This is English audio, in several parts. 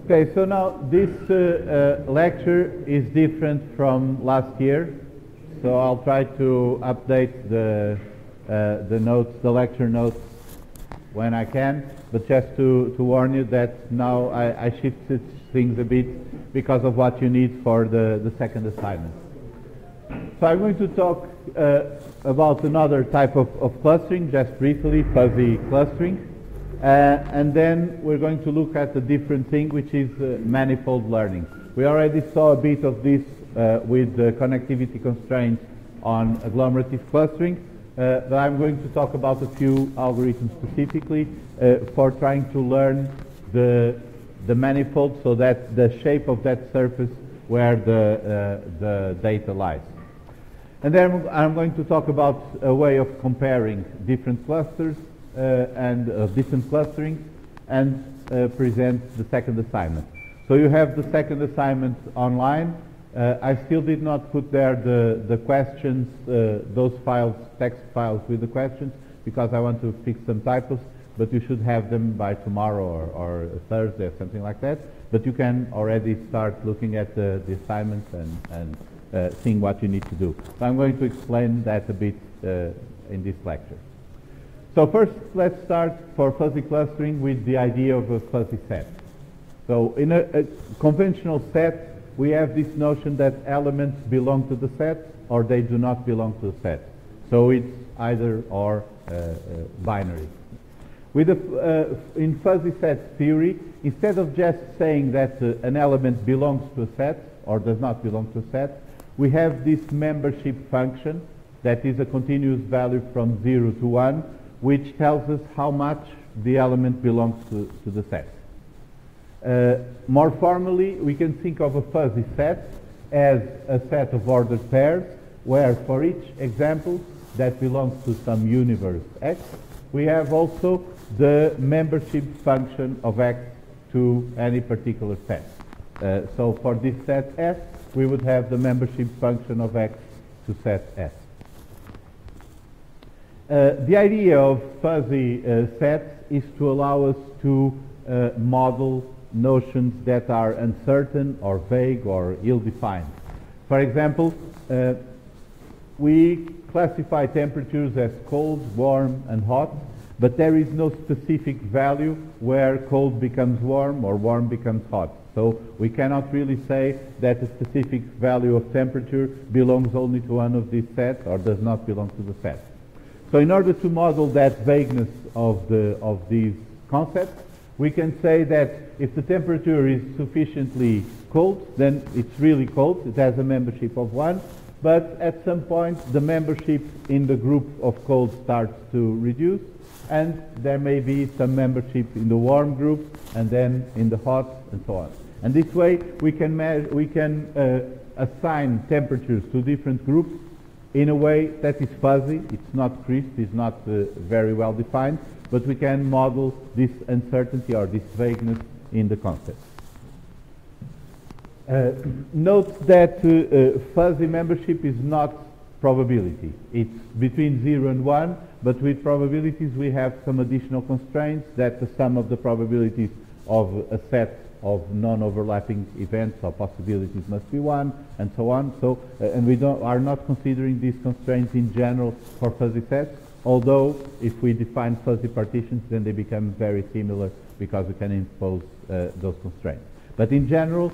Okay, so now this lecture is different from last year, so I'll try to update the notes, the lecture notes, when I can. But just to warn you that now I shifted things a bit because of what you need for the second assignment. So I'm going to talk about another type of clustering, just briefly, fuzzy clustering. And then we're going to look at a different thing, which is manifold learning. We already saw a bit of this with the connectivity constraints on agglomerative clustering, but I'm going to talk about a few algorithms specifically for trying to learn the manifold, so that the shape of that surface where the data lies. And then I'm going to talk about a way of comparing different clusters and different clustering, and present the second assignment. So you have the second assignment online. I still did not put there the questions, those files, text files with the questions, because I want to fix some typos, but you should have them by tomorrow or Thursday or something like that. But you can already start looking at the assignments and seeing what you need to do. So I'm going to explain that a bit in this lecture. So first, let's start for fuzzy clustering with the idea of a fuzzy set. So in a conventional set, we have this notion that elements belong to the set or they do not belong to the set. So it's either or binary. With in fuzzy set theory, instead of just saying that an element belongs to a set or does not belong to a set, we have this membership function that is a continuous value from 0 to 1, which tells us how much the element belongs to the set. More formally, we can think of a fuzzy set as a set of ordered pairs, where for each example that belongs to some universe X, we have also the membership function of X to any particular set. So for this set S, we would have the membership function of X to set S. The idea of fuzzy sets is to allow us to model notions that are uncertain or vague or ill-defined. For example, we classify temperatures as cold, warm, and hot, but there is no specific value where cold becomes warm or warm becomes hot. So we cannot really say that a specific value of temperature belongs only to one of these sets or does not belong to the set. So in order to model that vagueness of these concepts, we can say that if the temperature is sufficiently cold, then it's really cold. It has a membership of 1. But at some point, the membership in the group of cold starts to reduce, and there may be some membership in the warm group, and then in the hot, and so on. And this way, we can assign temperatures to different groups in a way that is fuzzy. It's not crisp, it's not very well defined, but we can model this uncertainty or this vagueness in the concept. Note that fuzzy membership is not probability. It's between 0 and 1, but with probabilities we have some additional constraints, that the sum of the probabilities of a set of non-overlapping events or possibilities must be 1, and so on. So, and we are not considering these constraints in general for fuzzy sets, although if we define fuzzy partitions, then they become very similar because we can impose those constraints. But in general,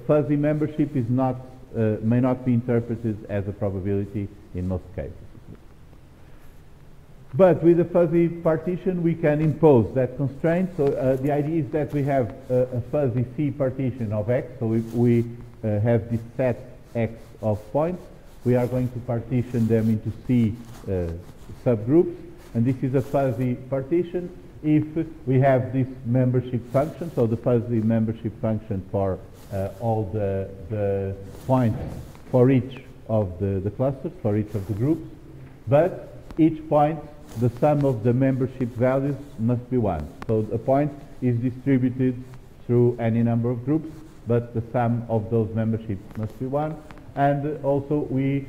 fuzzy membership is not, may not be interpreted as a probability in most cases. But with a fuzzy partition, we can impose that constraint. So the idea is that we have a fuzzy C partition of X. So we have this set X of points. We are going to partition them into C subgroups. And this is a fuzzy partition if we have this membership function. So the fuzzy membership function for all the points for each of the clusters, for each of the groups. But each point, the sum of the membership values must be 1. So a point is distributed through any number of groups, but the sum of those memberships must be 1. And also we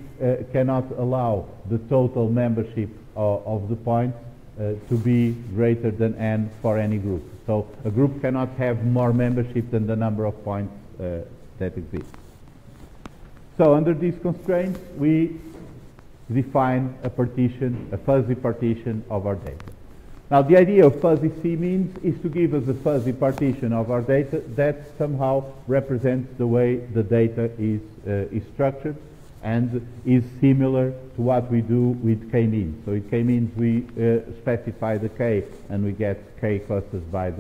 cannot allow the total membership of the points to be greater than n for any group. So a group cannot have more membership than the number of points that exist. So under these constraints, we define a partition, a fuzzy partition of our data. Now the idea of fuzzy C-means is to give us a fuzzy partition of our data that somehow represents the way the data is structured and is similar to what we do with K-means. So with K-means we specify the K and we get K clusters by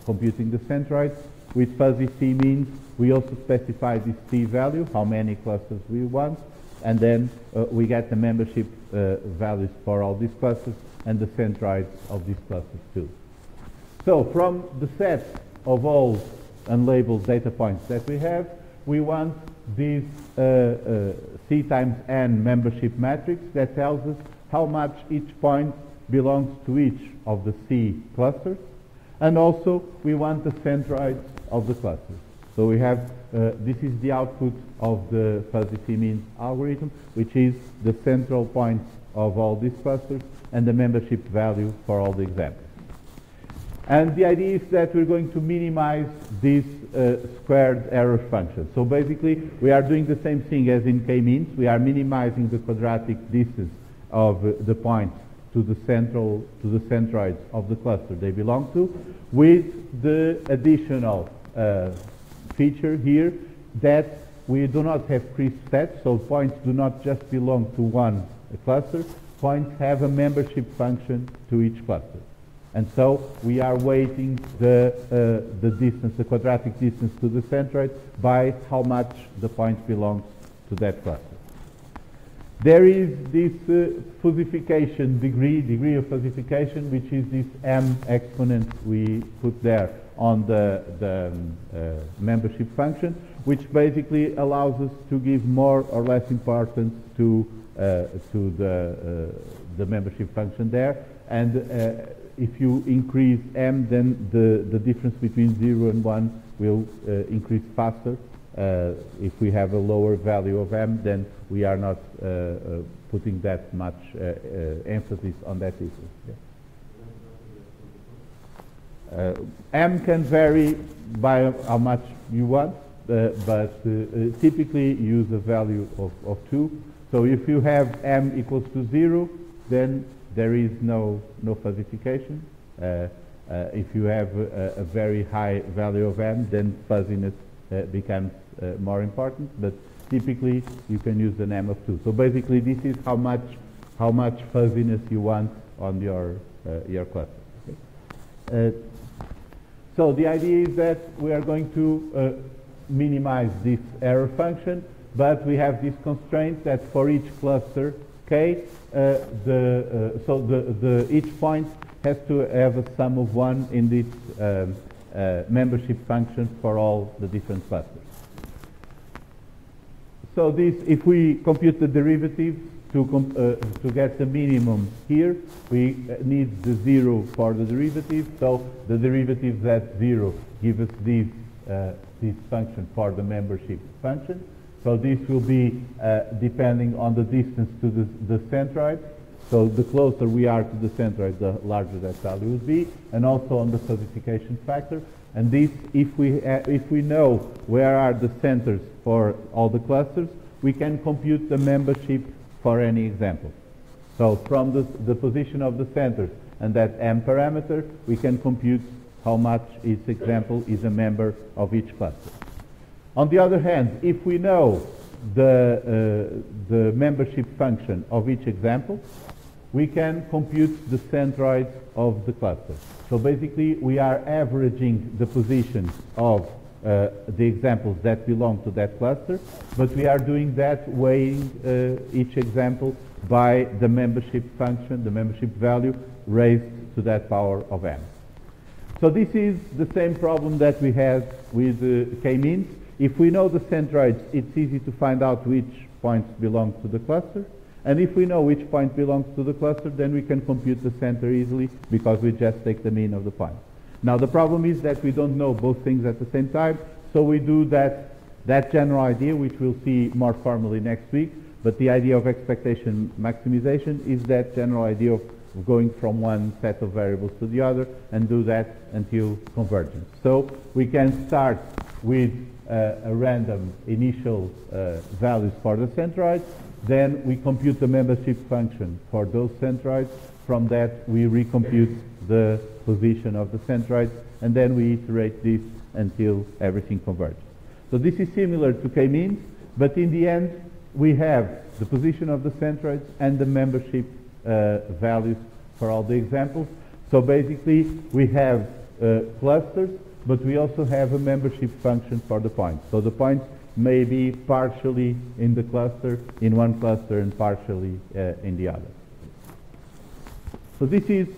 computing the centroids. With fuzzy C-means we also specify this C value, how many clusters we want, and then we get the membership values for all these clusters and the centroids of these clusters too. So from the set of all unlabeled data points that we have, we want this C times n membership matrix that tells us how much each point belongs to each of the C clusters, and also we want the centroids of the clusters. So we have, this is the output of the fuzzy C-means algorithm, which is the central points of all these clusters and the membership value for all the examples. And the idea is that we're going to minimize this squared error function. So basically, we are doing the same thing as in K-means. We are minimizing the quadratic distance of the points to the centroids of the cluster they belong to, with the additional feature here that we do not have crisp sets, so points do not just belong to one cluster. Points have a membership function to each cluster. And so we are weighting the distance, the quadratic distance to the centroid by how much the point belongs to that cluster. There is this fuzzification degree of fuzzification, which is this m exponent we put there on the membership function, which basically allows us to give more or less importance to the membership function there. And if you increase m, then the difference between 0 and 1 will increase faster. If we have a lower value of m, then we are not putting that much emphasis on that issue. Yeah. M can vary by how much you want, but typically use a value of 2. So if you have m equals to 0, then there is no fuzzification. If you have a very high value of m, then fuzziness becomes more important, but typically you can use an m of 2. So basically this is how much fuzziness you want on your cluster. Okay. So the idea is that we are going to minimize this error function, but we have this constraint that for each cluster K, each point has to have a sum of 1 in this membership function for all the different clusters. So this, if we compute the derivative to get the minimum here, we need the 0 for the derivative. So the derivative at 0 gives us this function for the membership function. So this will be depending on the distance to the centroid. So the closer we are to the centroid, the larger that value will be, and also on the fuzzification factor. And this, if we know where are the centers for all the clusters, we can compute the membership for any example. So from the position of the centers and that m parameter, we can compute how much each example is a member of each cluster. On the other hand, if we know the membership function of each example, we can compute the centroids of the cluster. So basically, we are averaging the positions of the examples that belong to that cluster, but we are doing that weighing each example by the membership function, the membership value, raised to that power of m. So this is the same problem that we had with K-means. If we know the centroids, it's easy to find out which points belong to the cluster. And if we know which point belongs to the cluster, then we can compute the center easily because we just take the mean of the points. Now the problem is that we don't know both things at the same time, so we do that general idea, which we'll see more formally next week. But the idea of expectation maximization is that general idea of going from one set of variables to the other, and do that until convergence. So we can start with a random initial values for the centroids, then we compute the membership function for those centroids. From that we recompute the position of the centroids, and then we iterate this until everything converges. So this is similar to k-means, but in the end we have the position of the centroids and the membership values for all the examples. So basically we have clusters, but we also have a membership function for the points. So the points may be partially in the cluster, in one cluster, and partially in the other. So this is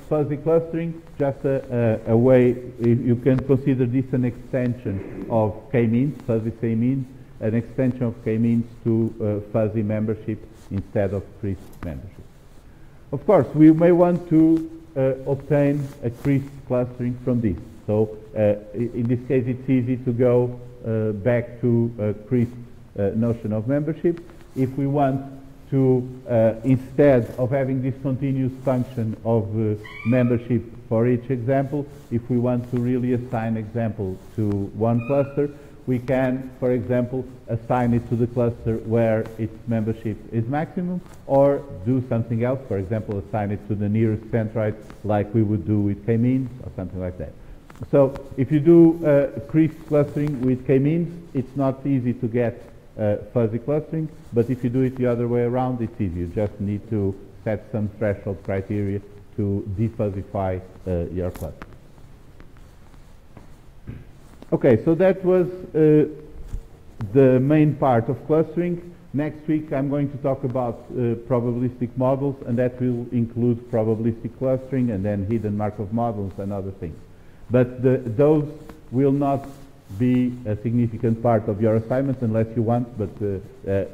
fuzzy clustering, just a way, you can consider this an extension of k-means, fuzzy k-means, an extension of k-means to fuzzy membership instead of crisp membership. Of course, we may want to obtain a crisp clustering from this. So in this case, it's easy to go back to a crisp notion of membership. If we want to, instead of having this continuous function of membership for each example, if we want to really assign example to one cluster, we can, for example, assign it to the cluster where its membership is maximum, or do something else, for example, assign it to the nearest centroid like we would do with k-means or something like that. So if you do crisp clustering with k-means, it's not easy to get fuzzy clustering, but if you do it the other way around, it's easy. You just need to set some threshold criteria to defuzzify your cluster. Okay, so that was the main part of clustering. Next week I'm going to talk about probabilistic models, and that will include probabilistic clustering and then hidden Markov models and other things. But those will not be a significant part of your assignment unless you want, but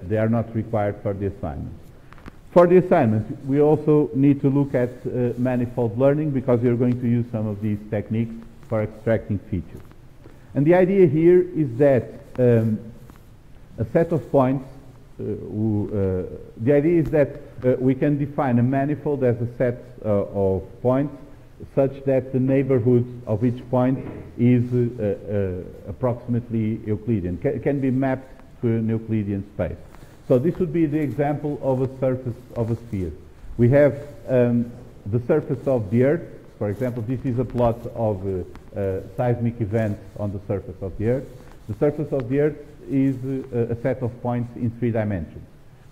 they are not required for the assignment. For the assignment, we also need to look at manifold learning, because you're going to use some of these techniques for extracting features. And the idea here is that a set of points, the idea is that we can define a manifold as a set of points such that the neighborhood of each point is approximately Euclidean, can be mapped to an Euclidean space. So this would be the example of a surface of a sphere. We have the surface of the Earth. For example, this is a plot of seismic events on the surface of the Earth. The surface of the Earth is a set of points in 3 dimensions,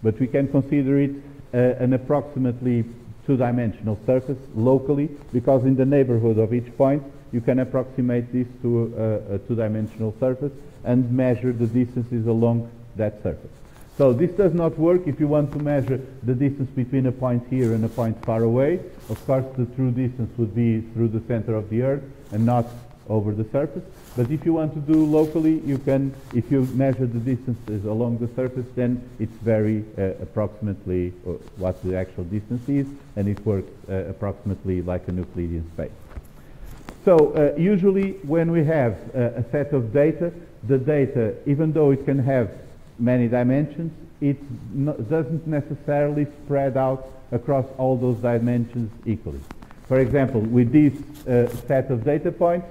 but we can consider it an approximately 2-dimensional surface locally, because in the neighborhood of each point you can approximate this to a 2-dimensional surface and measure the distances along that surface. So this does not work if you want to measure the distance between a point here and a point far away. Of course, the true distance would be through the center of the Earth and not over the surface. But if you want to do locally, you can, if you measure the distances along the surface, then it's very approximately what the actual distance is, and it works approximately like a Euclidean space. So usually when we have a set of data, the data, even though it can have many dimensions, it doesn't necessarily spread out across all those dimensions equally. For example, with this set of data points,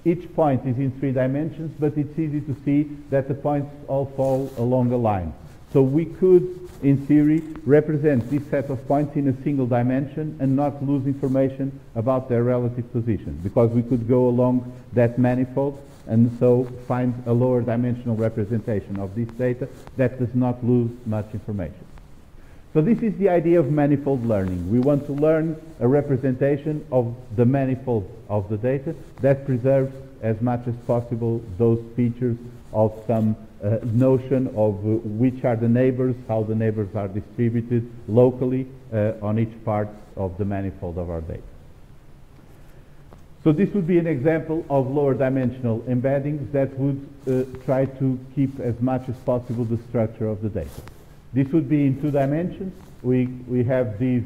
each point is in 3 dimensions, but it's easy to see that the points all fall along a line. So we could, in theory, represent this set of points in a single dimension and not lose information about their relative position, because we could go along that manifold and so find a lower dimensional representation of this data that does not lose much information. So this is the idea of manifold learning. We want to learn a representation of the manifold of the data that preserves as much as possible those features of some notion of which are the neighbors, how the neighbors are distributed locally on each part of the manifold of our data. So this would be an example of lower dimensional embeddings that would try to keep as much as possible the structure of the data. This would be in 2 dimensions. We have these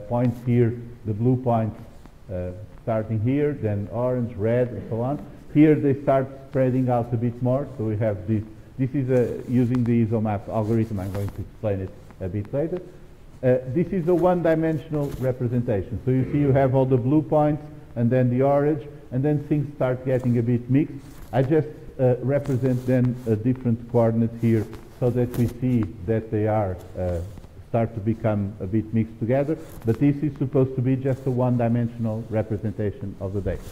points here, the blue points starting here, then orange, red, and so on. Here they start spreading out a bit more, so we have this. This is using the EllipseMap algorithm. I'm going to explain it a bit later. This is a one-dimensional representation. So you see you have all the blue points and then the orange, and then things start getting a bit mixed. I just represent then a different coordinates here so that we see that they are start to become a bit mixed together, but this is supposed to be just a one-dimensional representation of the data.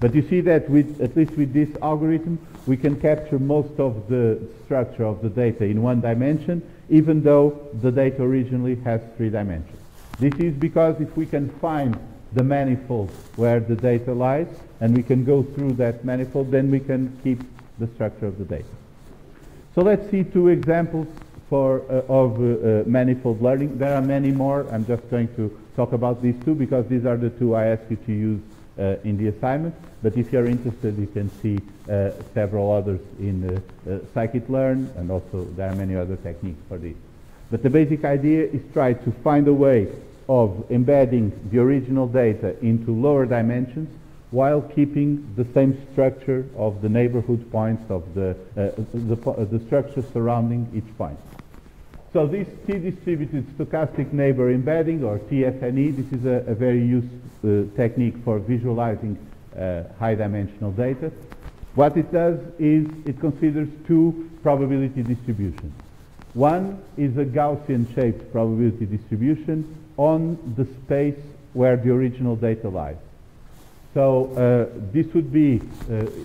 But you see that with, at least with this algorithm, we can capture most of the structure of the data in one dimension, even though the data originally has 3 dimensions. This is because if we can find the manifold where the data lies, and we can go through that manifold, then we can keep the structure of the data. So let's see 2 examples of manifold learning. There are many more. I'm just going to talk about these 2 because these are the 2 I ask you to use in the assignment. But if you're interested, you can see several others in scikit-learn, and also there are many other techniques for this. But the basic idea is try to find a way of embedding the original data into lower dimensions while keeping the same structure of the neighborhood points of the structure surrounding each point. So this T-distributed stochastic neighbor embedding, or TSNE, this is a very useful technique for visualizing high-dimensional data. What it does is it considers 2 probability distributions. One is a Gaussian-shaped probability distribution on the space where the original data lies. So this would be,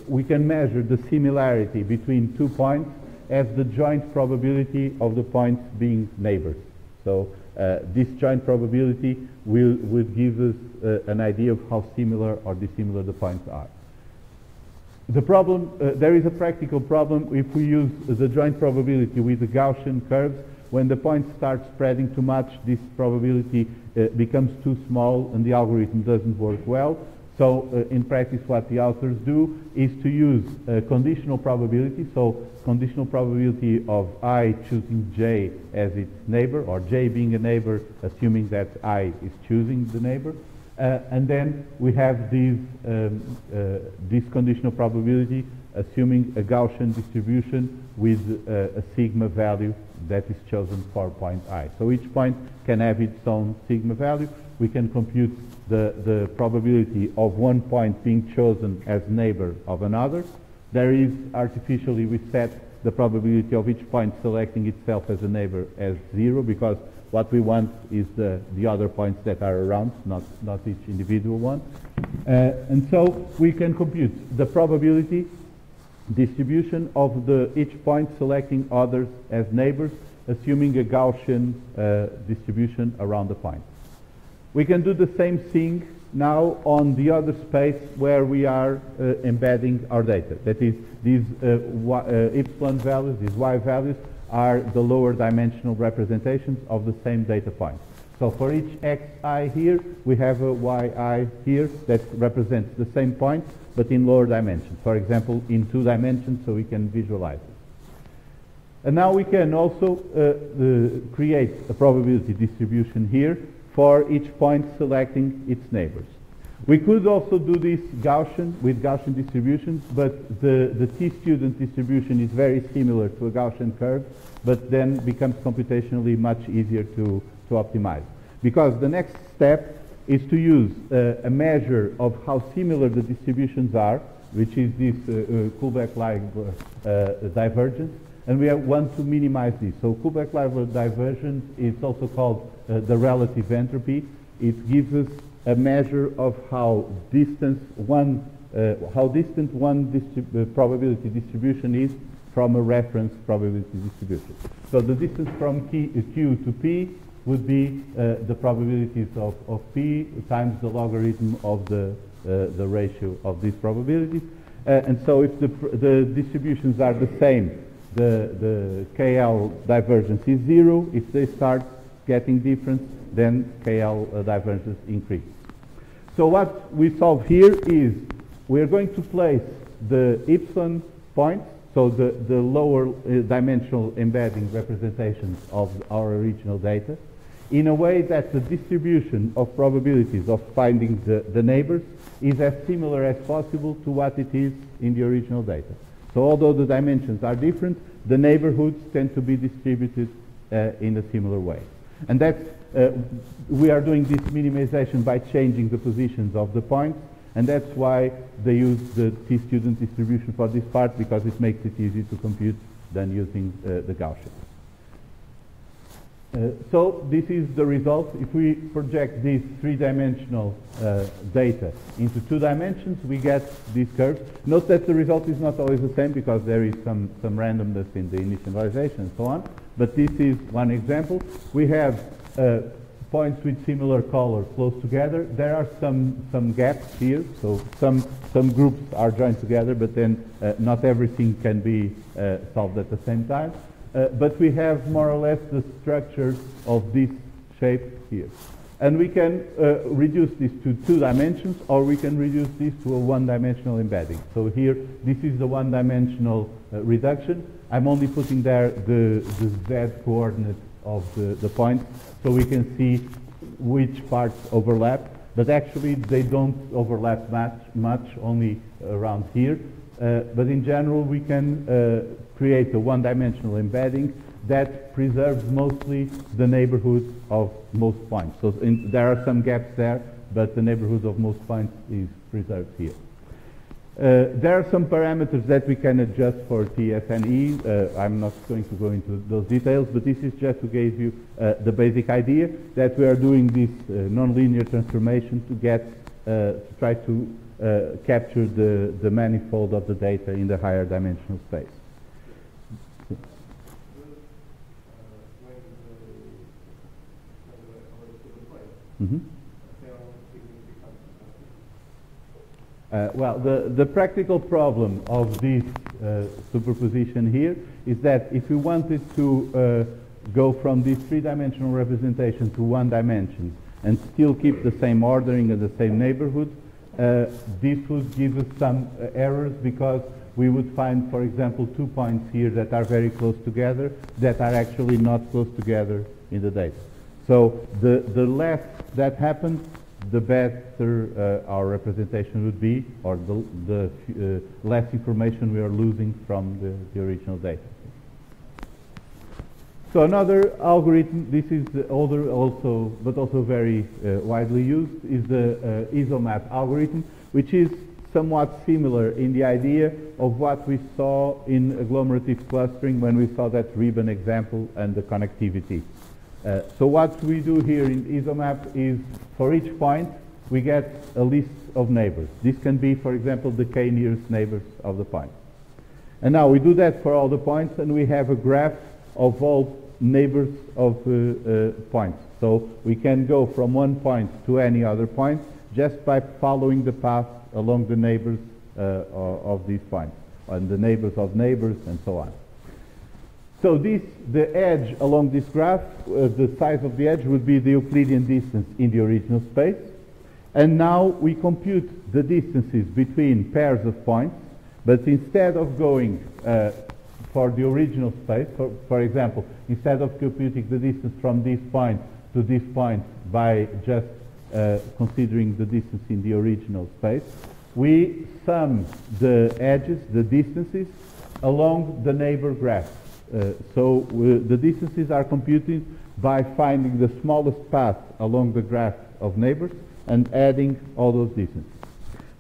we can measure the similarity between 2 points as the joint probability of the points being neighbors. So this joint probability would give us an idea of how similar or dissimilar the points are. The problem, there is a practical problem if we use the joint probability with the Gaussian curves. When the points start spreading too much, this probability becomes too small and the algorithm doesn't work well. So in practice what the authors do is to use conditional probability. So conditional probability of I choosing J as its neighbor, or J being a neighbor assuming that I is choosing the neighbor. And then we have this conditional probability assuming a Gaussian distribution with a sigma value that is chosen for point I. So each point can have its own sigma value. We can compute the probability of one point being chosen as neighbor of another. There is artificially, we set the probability of each point selecting itself as a neighbor as 0, because what we want is the other points that are around, not each individual one. And so we can compute the probability distribution of each point selecting others as neighbors, assuming a Gaussian distribution around the point. We can do the same thing now on the other space where we are embedding our data. That is, these epsilon values, these y values, are the lower dimensional representations of the same data point. So for each xi here, we have a yi here that represents the same point, but in lower dimensions. For example, in 2 dimensions, so we can visualize it. And now we can also create a probability distribution here for each point selecting its neighbors. We could also do this with Gaussian distributions, but the t-student distribution is very similar to a Gaussian curve, but then becomes computationally much easier to optimize. Because the next step is to use a measure of how similar the distributions are, which is this Kullback-Leibler divergence, and we want to minimize this. So Kullback-Leibler divergence is also called the relative entropy. It gives us a measure of how distant one probability distribution is from a reference probability distribution. So the distance from Q to P would be the probabilities of P times the logarithm of the ratio of these probabilities. And so if the distributions are the same, the KL divergence is 0. If they start getting different, then KL divergence increases. So what we solve here is we are going to place the epsilon points, so the lower dimensional embedding representations of our original data, in a way that the distribution of probabilities of finding the neighbors is as similar as possible to what it is in the original data. So although the dimensions are different, the neighborhoods tend to be distributed in a similar way. And that's we are doing this minimization by changing the positions of the points, and that's why they use the t-student distribution for this part, because it makes it easy to compute than using the Gaussian. So this is the result. If we project this three-dimensional data into 2 dimensions, we get these curves. Note that the result is not always the same, because there is some randomness in the initialization and so on. But this is one example. We have points with similar color close together. There are some gaps here, so some groups are joined together, but then not everything can be solved at the same time. But we have more or less the structure of this shape here. And we can reduce this to 2 dimensions, or we can reduce this to a 1-dimensional embedding. So here, this is the 1-dimensional reduction. I'm only putting there the z coordinate of the points, so we can see which parts overlap. But actually, they don't overlap much, only around here. But in general, we can create a 1-dimensional embedding that preserves mostly the neighborhood of most points. So there are some gaps there, but the neighborhood of most points is preserved here. There are some parameters that we can adjust for TSNE. I'm not going to go into those details, but this is just to give you the basic idea that we are doing this nonlinear transformation to get to try to capture the manifold of the data in the higher dimensional space. Mm-hmm. Well, the practical problem of this superposition here is that if we wanted to go from this 3-dimensional representation to 1 dimension and still keep the same ordering and the same neighborhood, this would give us some errors, because we would find, for example, 2 points here that are very close together that are actually not close together in the data. So the less that happens, the better our representation would be, or the less information we are losing from the original data. So another algorithm, this is older also, but also very widely used, is the EllipseMap algorithm, which is somewhat similar in the idea of what we saw in agglomerative clustering when we saw that ribbon example and the connectivity. So what we do here in EllipseMap is, for each point, we get a list of neighbors. This can be, for example, the k nearest neighbors of the point. And now we do that for all the points, and we have a graph of all neighbors of points. So we can go from one point to any other point just by following the path along the neighbors of these points, and the neighbors of neighbors, and so on. So the edge along this graph, the size of the edge would be the Euclidean distance in the original space. And now we compute the distances between pairs of points, but instead of going for the original space, for example, instead of computing the distance from this point to this point by just considering the distance in the original space, we sum the edges, the distances, along the neighbor graph. So the distances are computed by finding the smallest path along the graph of neighbors and adding all those distances.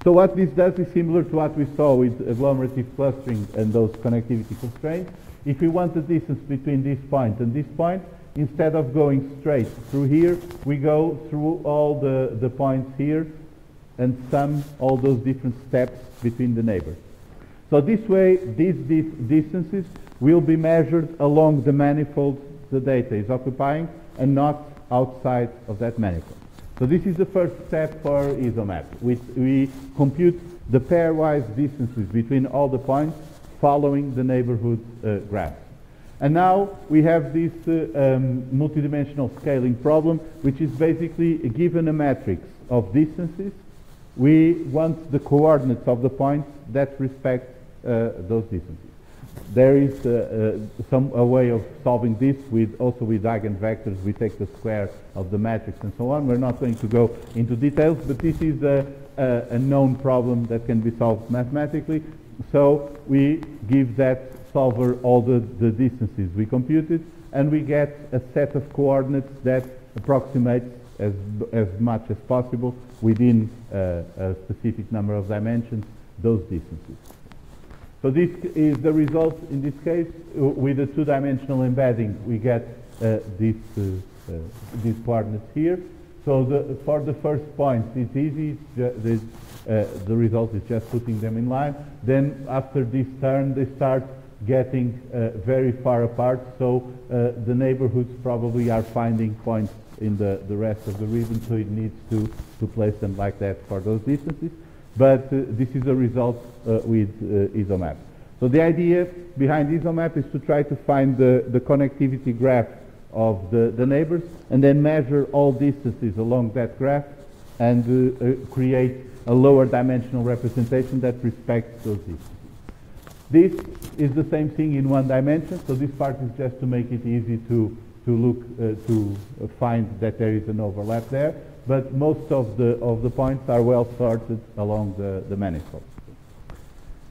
So what this does is similar to what we saw with agglomerative clustering and those connectivity constraints. If we want the distance between this point and this point, instead of going straight through here, we go through all the points here and sum all those different steps between the neighbors. So this way, these distances will be measured along the manifold the data is occupying and not outside of that manifold. So this is the first step for EllipseMap. We compute the pairwise distances between all the points following the neighborhood graph. And now we have this multidimensional scaling problem, which is basically, given a matrix of distances, we want the coordinates of the points that respect those distances. There is a way of solving this also with eigenvectors. We take the square of the matrix and so on. We're not going to go into details, but this is a known problem that can be solved mathematically. So we give that solver all the distances we computed, and we get a set of coordinates that approximates as much as possible within a specific number of dimensions those distances. So this is the result in this case. With a two-dimensional embedding, we get these coordinates here. So for the first point, it's easy. The result is just putting them in line. Then after this turn, they start getting very far apart. So the neighborhoods probably are finding points in the rest of the region. So it needs to place them like that for those distances. But this is a result with EllipseMap. So the idea behind EllipseMap is to try to find the connectivity graph of the neighbors and then measure all distances along that graph and create a lower dimensional representation that respects those distances. This is the same thing in one dimension, so this part is just to make it easy to find that there is an overlap there, but most of the points are well sorted along the manifold.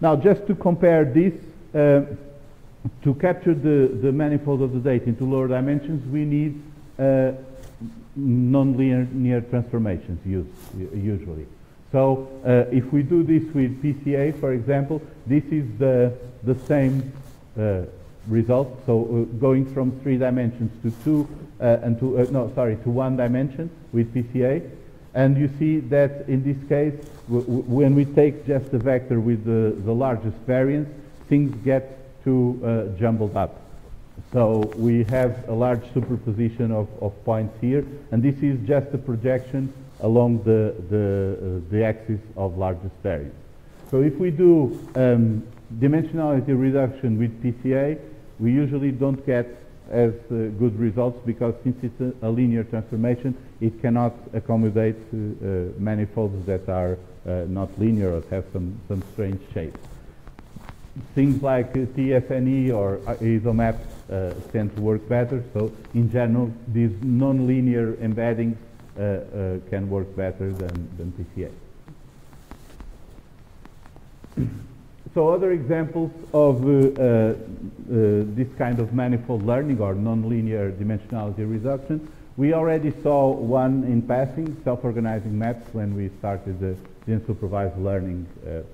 Now, just to compare this, to capture the manifold of the data into lower dimensions, we need nonlinear transformations usually. So if we do this with PCA, for example, this is the same result. So going from 3 dimensions to 2 to 1 dimension with PCA, and you see that in this case, when we take just the vector with the largest variance, things get too jumbled up. So we have a large superposition of points here, and this is just a projection along the axis of largest variance. So if we do dimensionality reduction with PCA, we usually don't get as good results because since it's a linear transformation, it cannot accommodate manifolds that are not linear or have some strange shape. Things like TFNE or EllipseMap tend to work better. So in general, these nonlinear embeddings can work better than PCA. So other examples of this kind of manifold learning or nonlinear dimensionality reduction, we already saw one in passing, self-organizing maps, when we started the unsupervised learning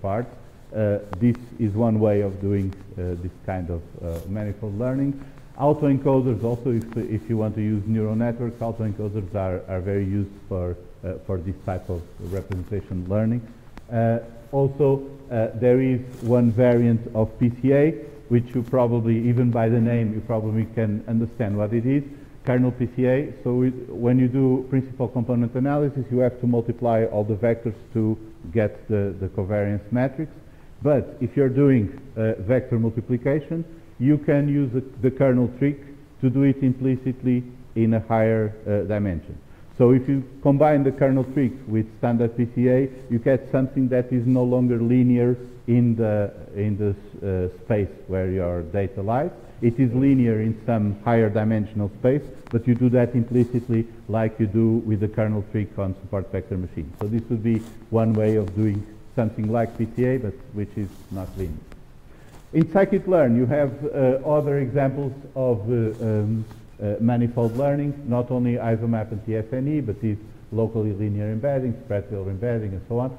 part. This is one way of doing this kind of manifold learning. Autoencoders also, if you want to use neural networks, autoencoders are very used for this type of representation learning. Also, there is one variant of PCA, which you probably, even by the name, you probably can understand what it is, kernel PCA. So when you do principal component analysis, you have to multiply all the vectors to get the covariance matrix. But if you're doing vector multiplication, you can use the kernel trick to do it implicitly in a higher dimension. So if you combine the kernel trick with standard PCA, you get something that is no longer linear in the space where your data lies. It is linear in some higher dimensional space, but you do that implicitly like you do with the kernel trick on support vector machines. So this would be one way of doing something like PCA, but which is not linear. In scikit-learn, you have other examples of manifold learning, not only EllipseMap and TFNE, but these locally linear embeddings, spread-field embedding, and so on.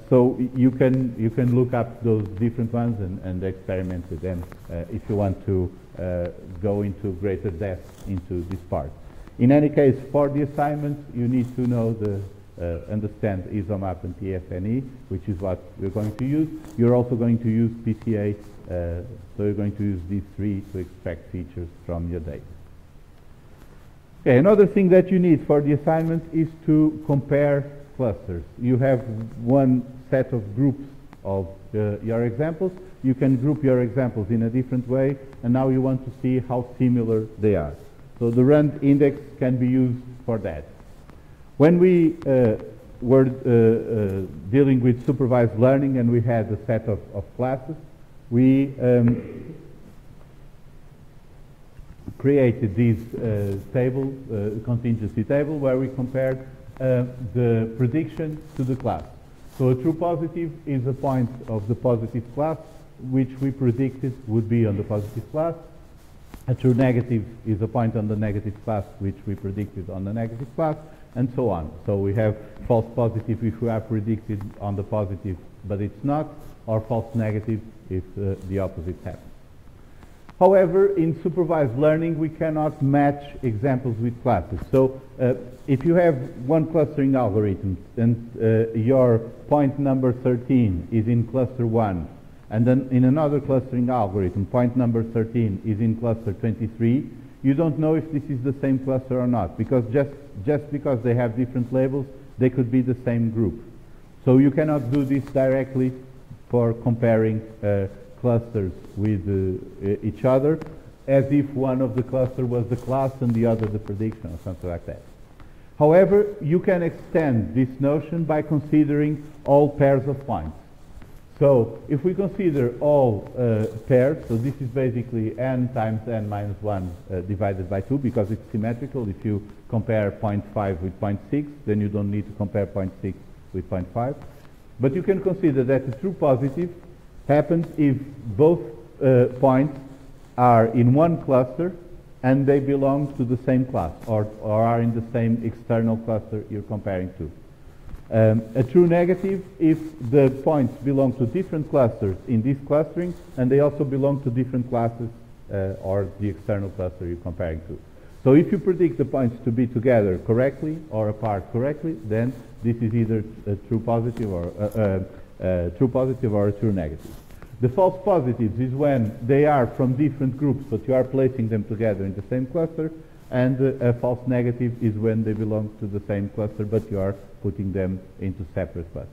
So you can look up those different ones and experiment with them if you want to go into greater depth into this part. In any case, for the assignment, you need to know understand EllipseMap and TFNE, which is what we're going to use. You're also going to use PCA, so you're going to use these 3 to extract features from your data. Okay, another thing that you need for the assignment is to compare clusters. You have one set of groups of your examples. You can group your examples in a different way, and now you want to see how similar they are. So the rand index can be used for that. When we were dealing with supervised learning and we had a set of classes, we created this table, contingency table, where we compared the prediction to the class. So a true positive is a point of the positive class, which we predicted would be on the positive class. A true negative is a point on the negative class which we predicted on the negative class, and so on. So we have false positive if we are predicted on the positive but it's not, or false negative if the opposite happens. However, in supervised learning we cannot match examples with classes. So if you have one clustering algorithm and your point number 13 is in cluster 1, and then in another clustering algorithm point number 13 is in cluster 23, you don't know if this is the same cluster or not, because just because they have different labels, they could be the same group. So you cannot do this directly for comparing clusters with each other, as if one of the cluster was the class and the other the prediction or something like that. However, you can extend this notion by considering all pairs of points. So if we consider all pairs, so this is basically n times n minus 1 divided by 2, because it's symmetrical. If you compare 0.5 with 0.6, then you don't need to compare 0.6 with 0.5. But you can consider that the true positive happens if both points are in one cluster and they belong to the same class, or are in the same external cluster you're comparing to. A true negative if the points belong to different clusters in this clustering and they also belong to different classes or the external cluster you're comparing to. So if you predict the points to be together correctly or apart correctly, then this is either a true positive or a true negative. The false positives is when they are from different groups but you are placing them together in the same cluster, and a false negative is when they belong to the same cluster but you are putting them into separate clusters.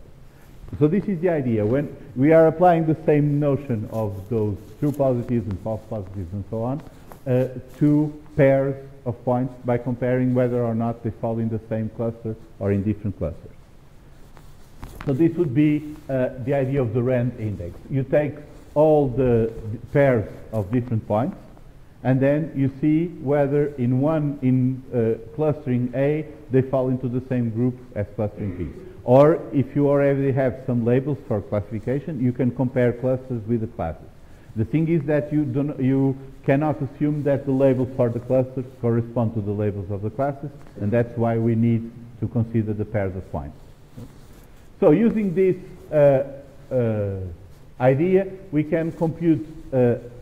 So this is the idea. When we are applying the same notion of those true positives and false positives and so on to pairs of points by comparing whether or not they fall in the same cluster or in different clusters. So this would be the idea of the rand index. You take all the pairs of different points, and then you see whether in clustering A they fall into the same group as clustering B. Or if you already have some labels for classification, you can compare clusters with the classes. The thing is that you cannot assume that the labels for the clusters correspond to the labels of the classes, and that's why we need to consider the pairs of points. So using this idea, we can compute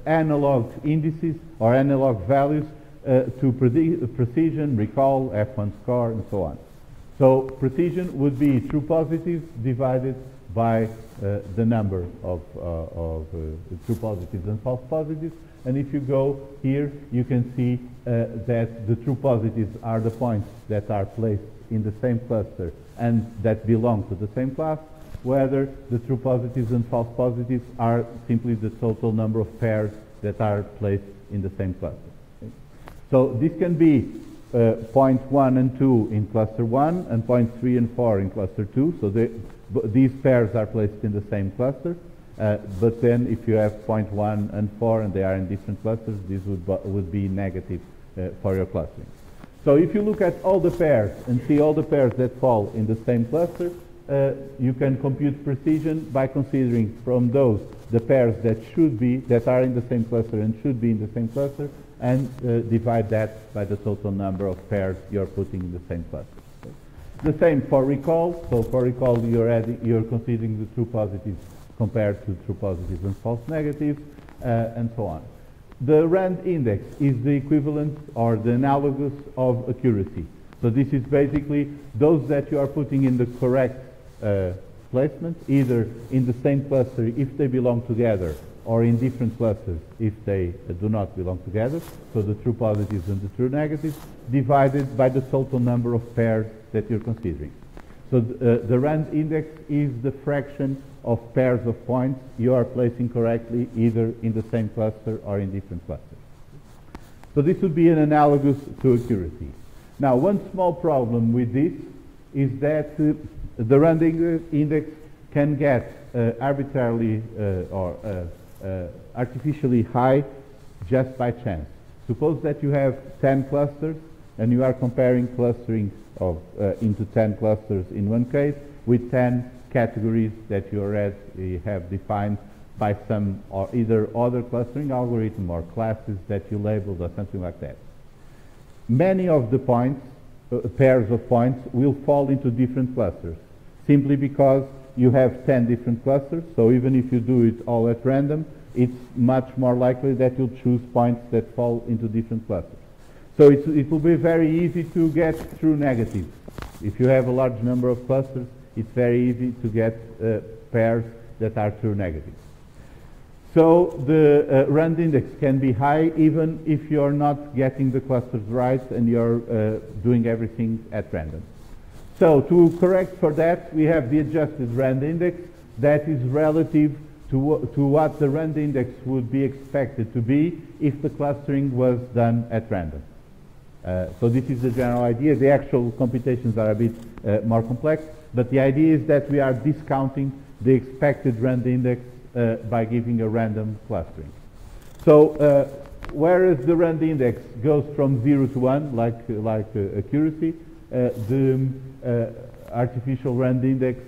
analog indices or analog values to precision, recall, F1 score, and so on. So precision would be true positives divided by the number of true positives and false positives. And if you go here, you can see that the true positives are the points that are placed in the same cluster and that belong to the same class, whether the true positives and false positives are simply the total number of pairs that are placed in the same cluster. Okay? So this can be point 1 and 2 in cluster 1 and point 3 and 4 in cluster 2. So these pairs are placed in the same cluster. But then if you have point 1 and 4 and they are in different clusters, this would be negative for your clustering. So if you look at all the pairs and see all the pairs that fall in the same cluster, you can compute precision by considering from those the pairs that are in the same cluster and should be in the same cluster, and divide that by the total number of pairs you're putting in the same cluster. The same for recall. So for recall, you're considering the true positives compared to true positives and false negatives, and so on. The rand index is the equivalent or the analogous of accuracy. So this is basically those that you are putting in the correct placement, either in the same cluster if they belong together, or in different clusters if they do not belong together. So the true positives and the true negatives divided by the total number of pairs that you're considering. So the rand index is the fraction of pairs of points you are placing correctly either in the same cluster or in different clusters. So this would be an analogous to accuracy. Now, one small problem with this is that the rand index can get arbitrarily or artificially high just by chance. Suppose that you have 10 clusters and you are comparing clustering into 10 clusters in one case with 10 categories that you already have defined by some or either other clustering algorithm or classes that you labeled or something like that. Many of the points, pairs of points, will fall into different clusters, simply because you have 10 different clusters, so even if you do it all at random, it's much more likely that you'll choose points that fall into different clusters. So it will be very easy to get true negatives. If you have a large number of clusters, it's very easy to get pairs that are true negatives. So the rand index can be high even if you're not getting the clusters right and you're doing everything at random. So to correct for that, we have the adjusted rand index that is relative to what the rand index would be expected to be if the clustering was done at random. So this is the general idea. The actual computations are a bit more complex, but the idea is that we are discounting the expected rand index by giving a random clustering. So whereas the rand index goes from 0 to 1, like accuracy, the artificial rand index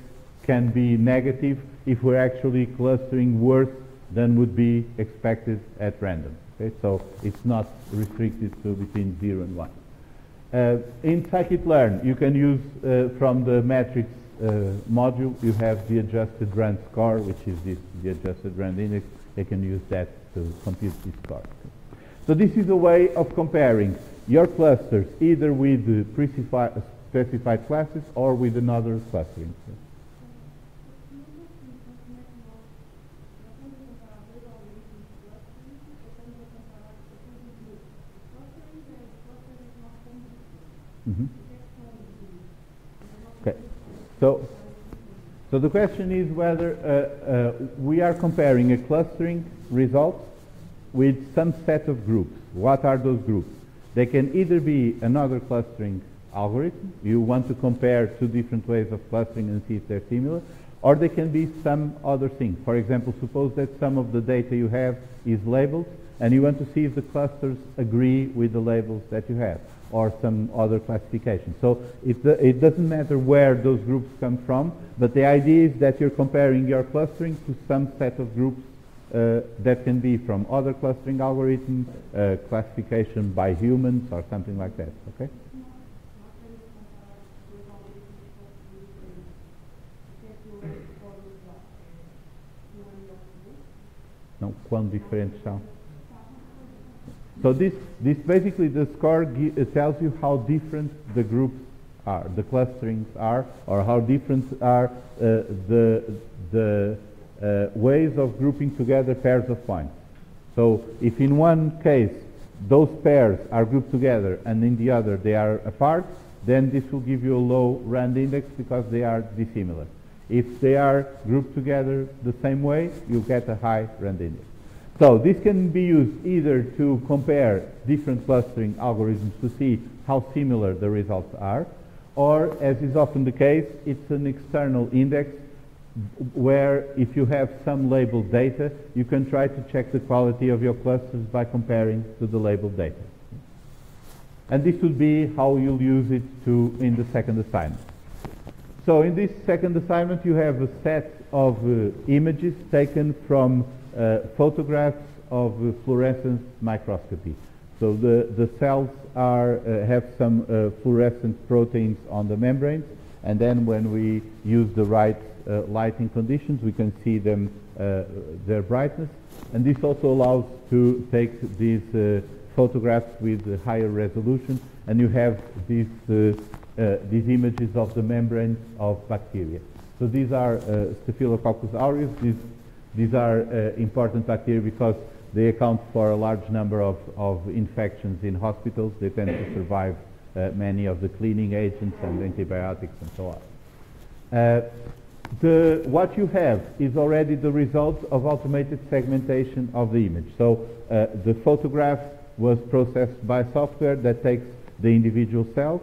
can be negative if we're actually clustering worse than would be expected at random. Okay? So it's not restricted to between 0 and 1. In scikit-learn, you can use from the matrix module, you have the adjusted rand score, which is the adjusted rand index. You can use that to compute this score. So this is a way of comparing your clusters either with specified classes or with another clustering. Mm-hmm. Okay. So the question is whether we are comparing a clustering result with some set of groups. What are those groups? They can either be another clustering algorithm. You want to compare two different ways of clustering and see if they're similar. Or they can be some other thing. For example, suppose that some of the data you have is labeled, and you want to see if the clusters agree with the labels that you have, or some other classification. So it doesn't matter where those groups come from, but the idea is that you're comparing your clustering to some set of groups that can be from other clustering algorithms, classification by humans, or something like that. Okay? Não, quão diferentes são? So this basically, the score tells you how different the groups are, the clusterings are, or how different are the ways of grouping together pairs of points. So if in one case those pairs are grouped together and in the other they are apart, then this will give you a low rand index because they are dissimilar. If they are grouped together the same way, you'll get a high rand index. So this can be used either to compare different clustering algorithms to see how similar the results are, or, as is often the case, it's an external index where if you have some labeled data, you can try to check the quality of your clusters by comparing to the labeled data. And this would be how you'll use it in the second assignment. So in this second assignment, you have a set of images taken from photographs of fluorescence microscopy. So the cells have some fluorescent proteins on the membranes, and then when we use the right lighting conditions, we can see them, their brightness. And this also allows to take these photographs with higher resolution, and you have these images of the membrane of bacteria. So these are Staphylococcus aureus. These are important bacteria because they account for a large number of infections in hospitals. They tend to survive many of the cleaning agents and antibiotics and so on. What you have is already the result of automated segmentation of the image. So the photograph was processed by software that takes the individual cells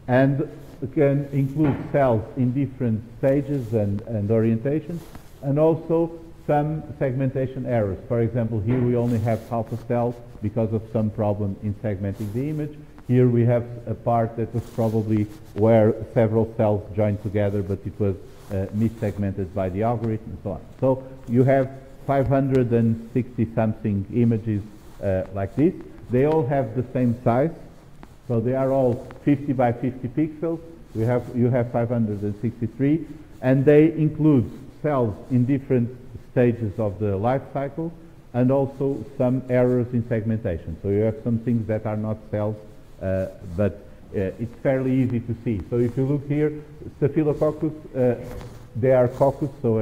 and can include cells in different stages and orientations, and also some segmentation errors. For example, here we only have half a cell because of some problem in segmenting the image. Here we have a part that was probably where several cells joined together, but it was missegmented by the algorithm and so on. So you have 560 something images like this. They all have the same size, so they are all 50 by 50 pixels. You have 563, and they include cells in different stages of the life cycle, and also some errors in segmentation. So you have some things that are not cells, but it's fairly easy to see. So if you look here, Staphylococcus, they are coccus, so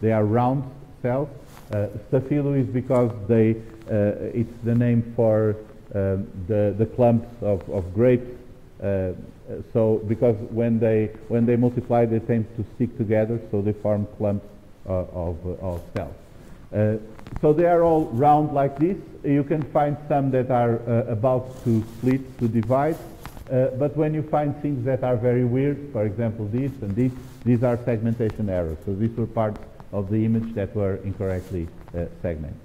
they are round cells. Staphylo is because it's the name for the clumps of grapes. So because when they multiply, they tend to stick together, so they form clumps of cells. So they are all round like this. You can find some that are about to split, to divide, but when you find things that are very weird, for example this and this, these are segmentation errors. So these were parts of the image that were incorrectly segmented.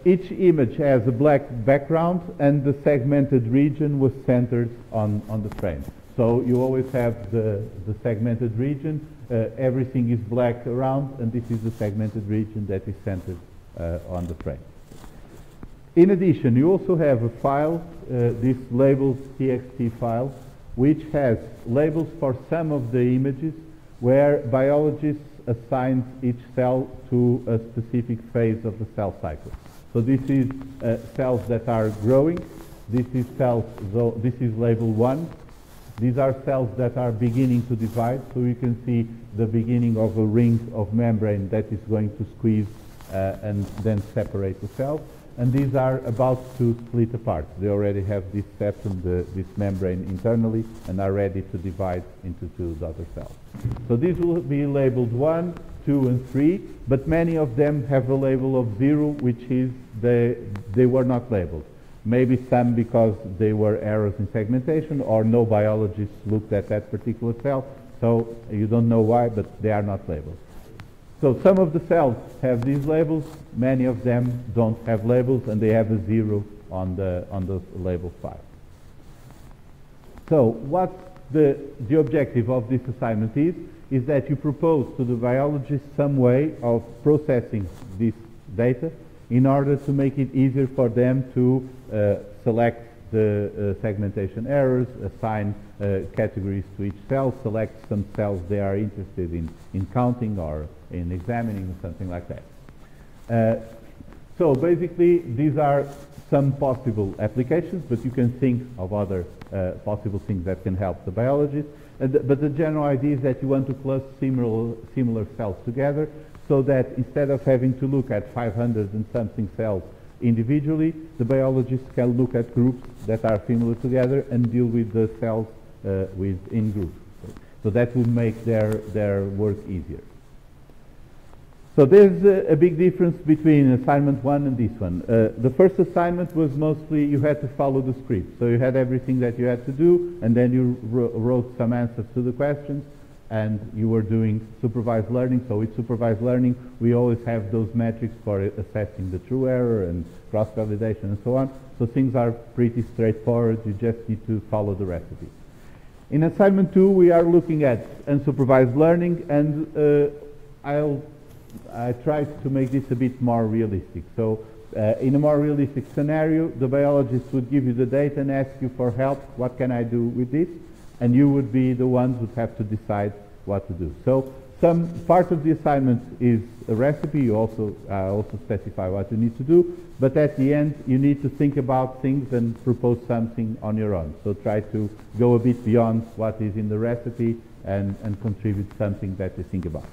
Each image has a black background, and the segmented region was centered on the frame. So you always have the segmented region, everything is black around, and this is the segmented region that is centered on the frame. In addition, you also have a file, this labels.txt file, which has labels for some of the images where biologists assign each cell to a specific phase of the cell cycle. So this is cells that are growing. This is cells, this is label 1. These are cells that are beginning to divide, so you can see the beginning of a ring of membrane that is going to squeeze and then separate the cells. And these are about to split apart. They already have this septum, this membrane internally, and are ready to divide into two daughter cells. So these will be labeled 1, 2, and 3, but many of them have a label of 0, which is they were not labeled. Maybe some because they were errors in segmentation, or no biologist looked at that particular cell, so you don't know why, but they are not labeled. So some of the cells have these labels, many of them don't have labels, and they have a 0 on the label file. So what the objective of this assignment is that you propose to the biologist some way of processing this data in order to make it easier for them to select the segmentation errors, assign categories to each cell, select some cells they are interested in counting or in examining or something like that. So basically these are some possible applications, but you can think of other possible things that can help the biologist. But the general idea is that you want to cluster similar cells together, so that instead of having to look at 500 and something cells individually, the biologists can look at groups that are similar together and deal with the cells in groups. So that will make their work easier. So there's a big difference between assignment 1 and this one. The first assignment was mostly you had to follow the script. So you had everything that you had to do, and then you wrote some answers to the questions, and you were doing supervised learning. So with supervised learning, we always have those metrics for assessing the true error and cross-validation and so on. So things are pretty straightforward. You just need to follow the recipe. In assignment 2, we are looking at unsupervised learning, and I tried to make this a bit more realistic. So in a more realistic scenario, the biologist would give you the data and ask you for help. What can I do with this? And you would be the ones who would have to decide what to do. So some part of the assignment is a recipe. You also specify what you need to do. But at the end, you need to think about things and propose something on your own. So try to go a bit beyond what is in the recipe and contribute something that you think about.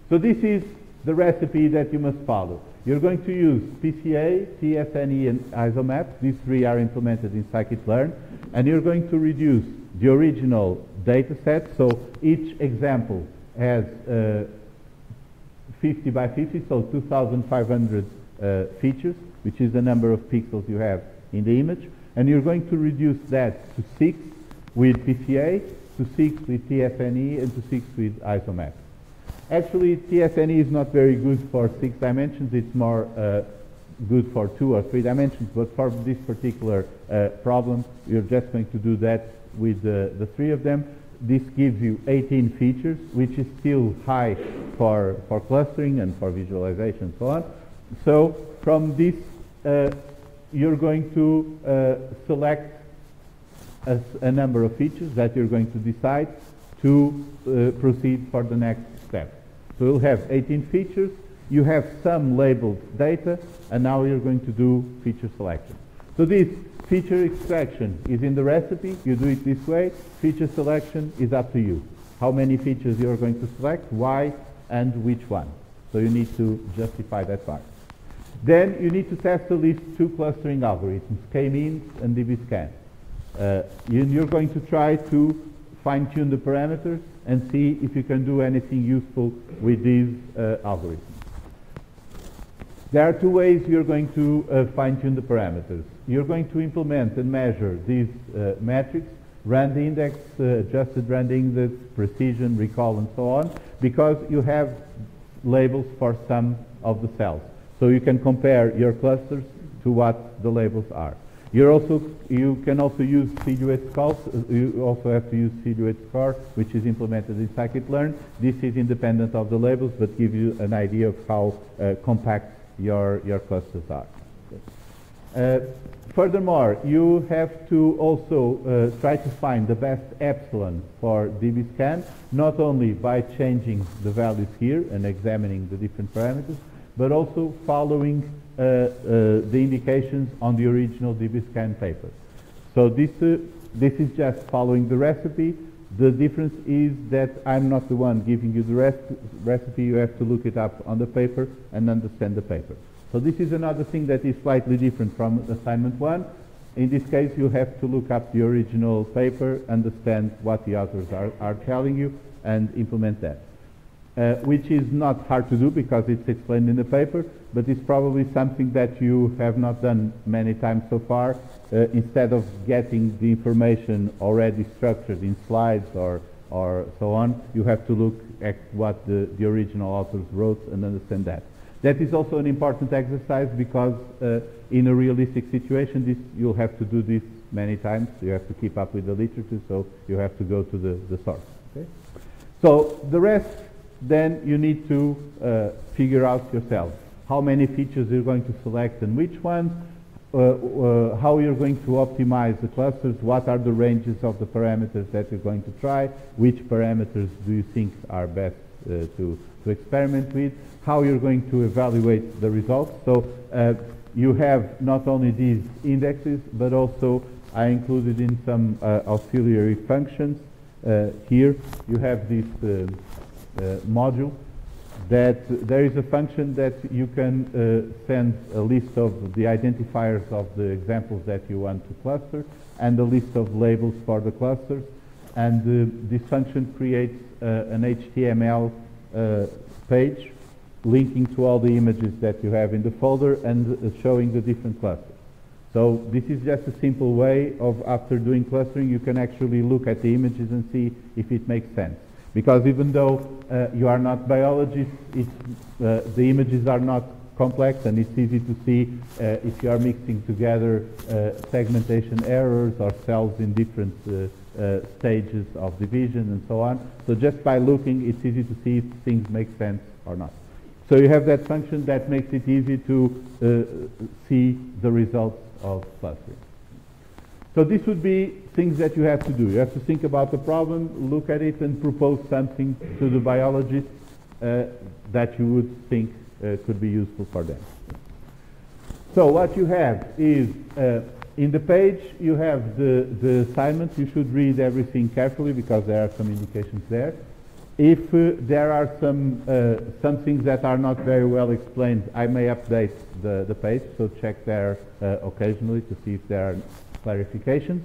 So this is the recipe that you must follow. You're going to use PCA, TFNE, and EllipseMap. These three are implemented in scikit-learn. And you're going to reduce the original data set. So each example has 50 by 50, so 2,500 features, which is the number of pixels you have in the image. And you're going to reduce that to 6 with PCA, to 6 with TFNE, and to 6 with EllipseMap. Actually, TFNE is not very good for 6 dimensions. It's more good for 2 or 3 dimensions. But for this particular problem, you're just going to do that with the 3 of them. this gives you 18 features, which is still high for clustering and for visualization and so on. So from this, you're going to select a number of features that you're going to decide to proceed for the next step. So you'll have 18 features, you have some labeled data, and now you're going to do feature selection. So this feature extraction is in the recipe, you do it this way. Feature selection is up to you. How many features you're going to select, why, and which one. So you need to justify that part. Then you need to test at least two clustering algorithms, k-means and dbScan. You're going to try to fine-tune the parameters and see if you can do anything useful with these algorithms. There are two ways you're going to fine-tune the parameters. You're going to implement and measure these metrics, rand index, adjusted rand index, precision, recall, and so on, because you have labels for some of the cells. So you can compare your clusters to what the labels are. You can also use silhouette scores. You also have to use silhouette score, which is implemented in scikit-learn. This is independent of the labels, but gives you an idea of how compact your clusters are. Furthermore, you have to also try to find the best epsilon for dbScan, not only by changing the values here and examining the different parameters, but also following the indications on the original dbScan paper. So this is just following the recipe. The difference is that I'm not the one giving you the recipe. You have to look it up on the paper and understand the paper. So this is another thing that is slightly different from assignment 1. In this case, you have to look up the original paper, understand what the authors are telling you, and implement that. Which is not hard to do because it's explained in the paper, but it's probably something that you have not done many times so far. Instead of getting the information already structured in slides or so on, you have to look at what the original authors wrote and understand that. That is also an important exercise because in a realistic situation, you'll have to do this many times. You have to keep up with the literature, so you have to go to the source. Okay? So the rest, then you need to figure out yourself how many features you're going to select and which ones, how you're going to optimize the clusters, what are the ranges of the parameters that you're going to try, which parameters do you think are best to experiment with, how you're going to evaluate the results. So you have not only these indexes, but also I included in some auxiliary functions. Here you have this module that there is a function that you can send a list of the identifiers of the examples that you want to cluster and a list of labels for the clusters, and this function creates an HTML page linking to all the images that you have in the folder and showing the different clusters. So this is just a simple way of, after doing clustering, you can actually look at the images and see if it makes sense. Because even though you are not biologists, the images are not complex, and it's easy to see if you are mixing together segmentation errors or cells in different stages of division and so on. So just by looking, it's easy to see if things make sense or not. So you have that function that makes it easy to see the results of clustering. So this would be things that you have to do. You have to think about the problem, look at it, and propose something to the biologists that you would think could be useful for them. So what you have is, in the page, you have the assignment. You should read everything carefully because there are some indications there. If there are some things that are not very well explained, I may update the page, so check there occasionally to see if there are clarifications.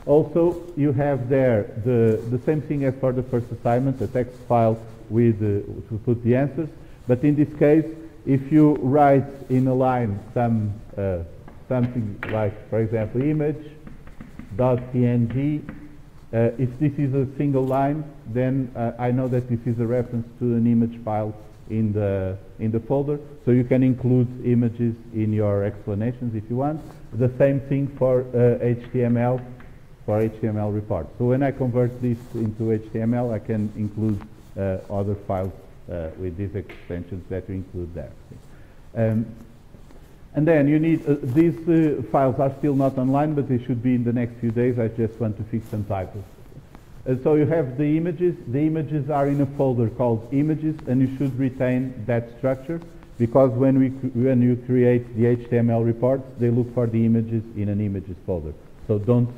Also, you have there the same thing as for the first assignment, a text file with to put the answers. But in this case, if you write in a line something like, for example, image.png, if this is a single line, then I know that this is a reference to an image file in the folder, so you can include images in your explanations if you want. The same thing for HTML. for HTML reports. So when I convert this into HTML, I can include other files with these extensions that we include there. And then you need, these files are still not online, but they should be in the next few days. I just want to fix some typos. So you have the images. The images are in a folder called images, and you should retain that structure, because when you create the HTML reports, they look for the images in an images folder. So don't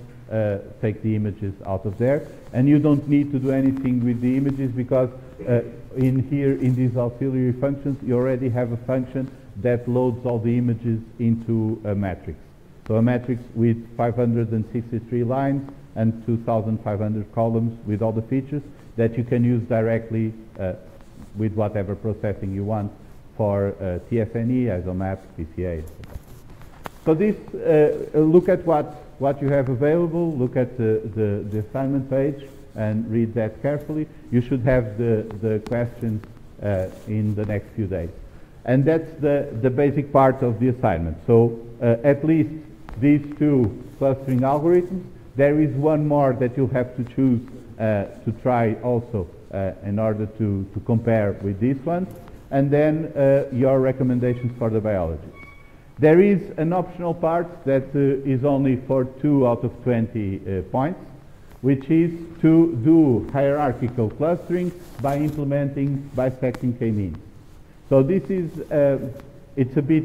take the images out of there. And you don't need to do anything with the images, because in here, in these auxiliary functions, you already have a function that loads all the images into a matrix. So a matrix with 563 lines and 2,500 columns with all the features that you can use directly with whatever processing you want for TSNE, EllipseMap, PCA. So this, look at what you have available, look at the assignment page and read that carefully. You should have the questions in the next few days. And that's the basic part of the assignment. So at least these two clustering algorithms. There is one more that you'll have to choose to try also in order to compare with these ones. And then your recommendations for the biologists. There is an optional part that is only for 2 out of 20 points, which is to do hierarchical clustering by implementing bisecting k-means. So this is, it's a bit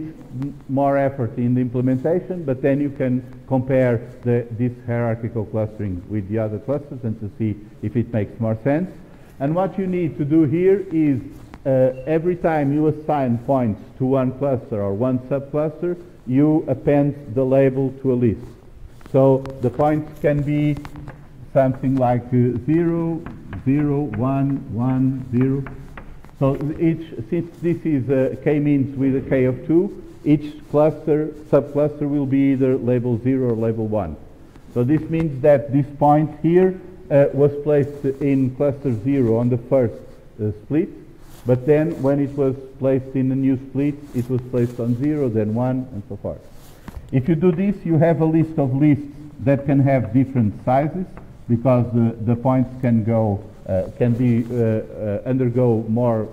more effort in the implementation, but then you can compare this hierarchical clustering with the other clusters and to see if it makes more sense. And what you need to do here is every time you assign points to one cluster or one subcluster, you append the label to a list. So the points can be something like 0, 0, 1, 1, 0. So since this is k-means with a k of 2, each subcluster will be either label 0 or label 1. So this means that this point here was placed in cluster 0 on the first split, but then when it was placed in a new split, it was placed on 0, then 1, and so forth. If you do this, you have a list of lists that can have different sizes, because the points can go undergo more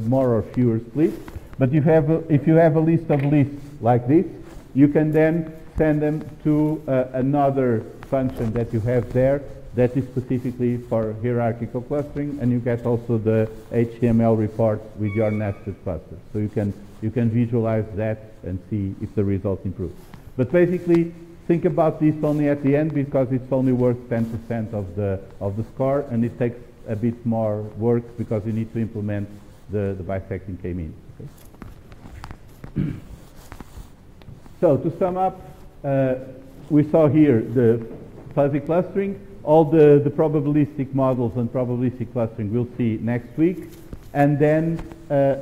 or fewer splits. But if you have a list of lists like this, you can then send them to another function that you have there that is specifically for hierarchical clustering, and you get also the HTML reports with your nested clusters. So you can visualize that and see if the results improve. But basically, think about this only at the end, because it's only worth 10% of the score, and it takes a bit more work because you need to implement the bisecting k-means. Okay? So to sum up, we saw here the fuzzy clustering. All the probabilistic models and probabilistic clustering we'll see next week. And then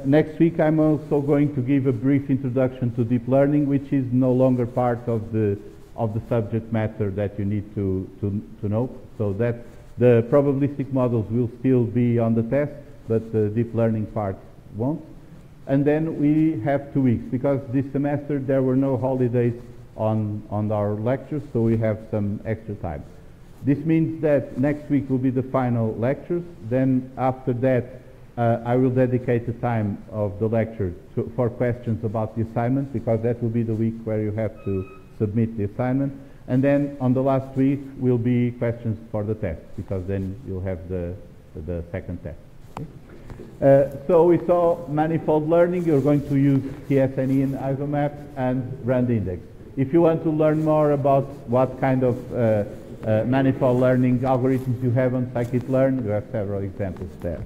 next week I'm also going to give a brief introduction to deep learning, which is no longer part of the subject matter that you need to know. So that the probabilistic models will still be on the test, but the deep learning part won't. And then we have 2 weeks, because this semester there were no holidays on our lectures, so we have some extra time. This means that next week will be the final lectures. Then after that, I will dedicate the time of the lecture for questions about the assignment, because that will be the week where you have to submit the assignment. And then on the last week will be questions for the test, because then you'll have the second test. Okay? So we saw manifold learning. You're going to use TSNE and EllipseMap and rand index. If you want to learn more about what kind of manifold learning algorithms you have on scikit-learn, you have several examples there.